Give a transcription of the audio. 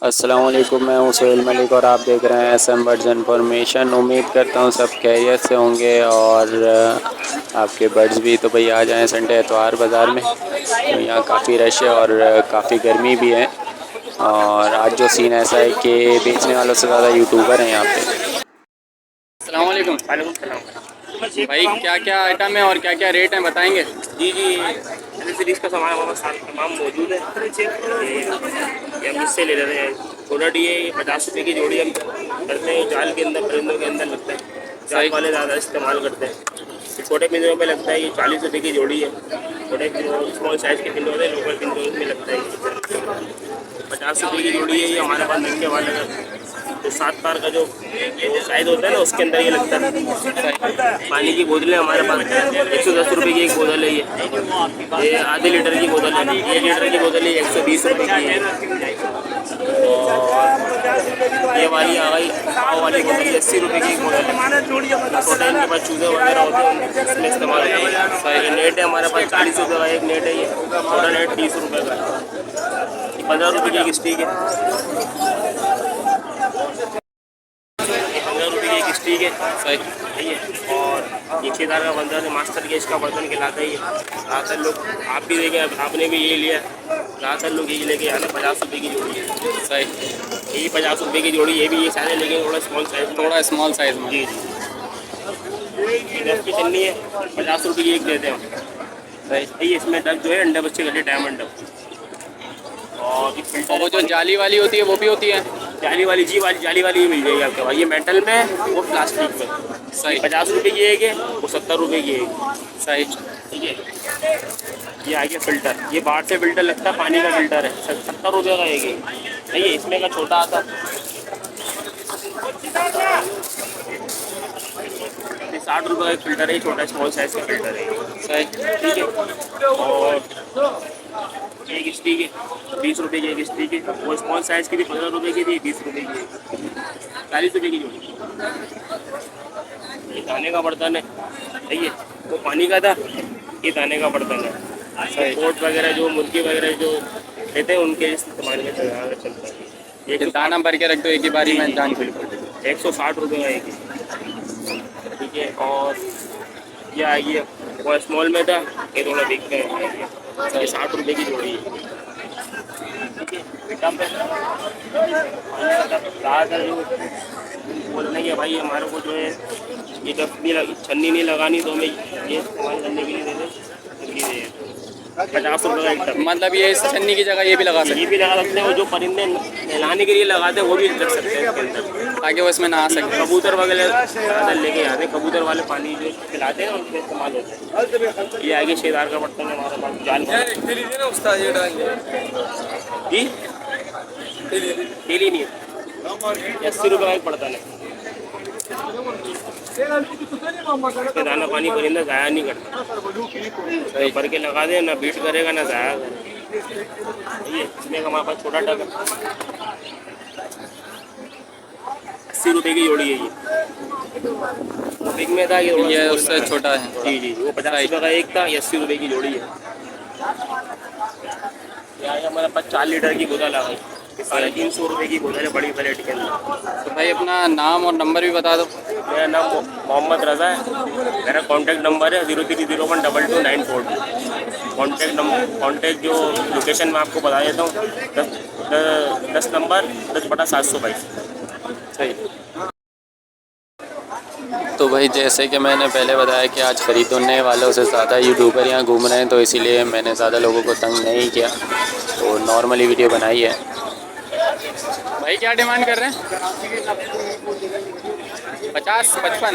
अस्सलाम वालेकुम, मैं हूँ सोहेल मलिक और आप देख रहे हैं SM बर्ड्स इन्फॉर्मेशन। उम्मीद करता हूँ सब खैरियत से होंगे और आपके बर्ड्स भी। तो भाई आ जाएँ संडे एतवार बाज़ार में, तो यहाँ काफ़ी रश है और काफ़ी गर्मी भी है। और आज जो सीन ऐसा है कि बेचने वालों से ज़्यादा यूट्यूबर हैं यहाँ पे। अस्सलाम वालेकुम। वालेकुम सलाम। भाई क्या क्या आइटम है और क्या क्या रेट हैं बताएंगे? जी जी, एसेसरीज का सामान हमारे साथ तमाम मौजूद है। ये हम इससे ले रहे हैं। प्रोडक्ट ये 50 रुपये की जोड़ी हम करते हैं। जाल के अंदर, परिंदों के अंदर लगता है। जाल सही। वाले ज़्यादा इस्तेमाल करते हैं। ये छोटे पिंजरों में लगता है। ये 40 रुपये की जोड़ी है। छोटे पिंजरों, स्मॉल साइज़ के पिंजरों में, लोकल पिंजरों में लगता है। 50 रुपये की जोड़ी है। ये हमारे पास नंगे वाले का तो 7 तार का जो साइज होता है ना, उसके अंदर ये लगता है। पानी की बोतलें हमारे पास 110 रुपये की एक बोतल है। ये आधे लीटर की बोतल है। 1 लीटर की बोतल है 120 रुपये की है। और ये वाली आ गई पाव वाली बोतल 80 रुपये की एक बोतल है। छोटे इनके पास चूजे वगैरह होते हैं, इसमें इस्तेमाल होता है। ये नेट है हमारे पास 40 रुपये का एक नेट है। ये छोटा नेट 30 रुपये का है। 15 रुपये की एक स्टिक है। 15 रुपये की एक स्टिक है। सही। सही है। और ये 6 तार का बंदा है, मास्टर गेज का बर्तन कहलाता है। ये ज़्यादातर लोग, आप भी देखें, आपने भी यही लिया, ज़्यादातर लोग यही लेके आना। 50 रुपये की जोड़ी है। सही। यही 50 रुपये की जोड़ी, ये भी ये सारे लेकिन थोड़ा स्मॉल साइज, थोड़ा स्मॉल साइज़ में। जी जी। 10 की चलनी है, 50 रुपये की एक देते हैं हम। सही। ये इसमें डक जो है, अंडे बच्चे के लिए डायमंड डक। और ये और फिल्टर वो जो जाली वाली होती है वो भी होती है? जाली वाली, जी वाली जाली वाली भी मिल जाएगी आपके पास। ये मेटल में, वो प्लास्टिक में। सही। 50 रुपये की एक है, वो 70 रुपये की एक। सही। ठीक है। ये आ गया फिल्टर। ये बाहर से फिल्टर लगता है, पानी का फिल्टर है। 70 रुपये का एक है। नहीं है, इसमें का छोटा आता। ये 60 रुपये का एक फिल्टर है। छोटा स्मॉल साइज का फिल्टर है। सही। ठीक है। और एक स्टिक है, 20 रुपये की एक स्टिक है। वो स्मॉल साइज की थी, 15 रुपये की थी, 20 रुपये की है। 40 रुपये की जोड़ी। ये दाने का बर्तन है। सही है। वो पानी का था, ये दाने का बर्तन है। सही। पोट वगैरह जो मुर्गी वगैरह जो लेते हैं, उनके इस्तेमाल में चलता है। ये दाना भर के रख दो एक ही बारी में जान के। 160 रुपये का एक है। ठीक है। और ये आ गया, वो स्मॉल में था, ये थोड़ा बिग में है। ये 60 रुपये की जोड़ी है। ठीक है। बेटा पे ज़्यादातर जो बोलने के भाई हमारे को जो है, ये जब नहीं छन्नी नहीं लगानी तो हमें ये इस्तेमाल करने के लिए दे दें। 50 रुपये का एक टब। मतलब ये इस छन्नी की जगह ये भी लगा सकते ये भी लगा सकते हैं। वो जो परिंदे नहलाने के लिए लगाते हैं, वो भी रख सकते हैं इसके अंदर, हैं ताकि वो इसमें नहा सके। कबूतर वगैरह ज़्यादा लेके आते हैं। कबूतर वाले पानी जो खिलाते हैं, उनके इस्तेमाल होते हैं। ये आगे 6 तार का बर्तन है हमारे पास, जाल जी। डेली नहीं है, 80 रुपये का एक बर्तन है। इसमें दाना पानी परिंदा ज़ाया नहीं करता। तो भर के लगा दे, ना बीट करेगा ना ज़ाया करेगा। ये इसमें हमारे पास छोटा टब है, 80 रुपये की जोड़ी है। ये बिग में था, ये थोड़ा उससे छोटा है। जी जी। वो 50 रुपये का एक था, ये 80 रुपये की जोड़ी है। यहाँ हमारे पास 4 लीटर की बोतल आ गई, 350 रुपये की बोतल है, बड़ी प्लेट के अंदर। तो भाई अपना नाम और नंबर भी बता दो। मेरा नाम मोहम्मद रज़ा है। मेरा कॉन्टैक्ट नंबर है 03012294। कॉन्टैक्ट जो लोकेशन मैं आपको बता देता हूँ, 10 नंबर 10/722। सही। तो भाई जैसे कि मैंने पहले बताया कि आज ख़रीदने वालों से ज़्यादा यूट्यूबर यहाँ घूम रहे हैं, तो इसीलिए मैंने ज़्यादा लोगों को तंग नहीं किया, तो नॉर्मली वीडियो बनाई है। भाई क्या डिमांड कर रहे हैं? 50, 55?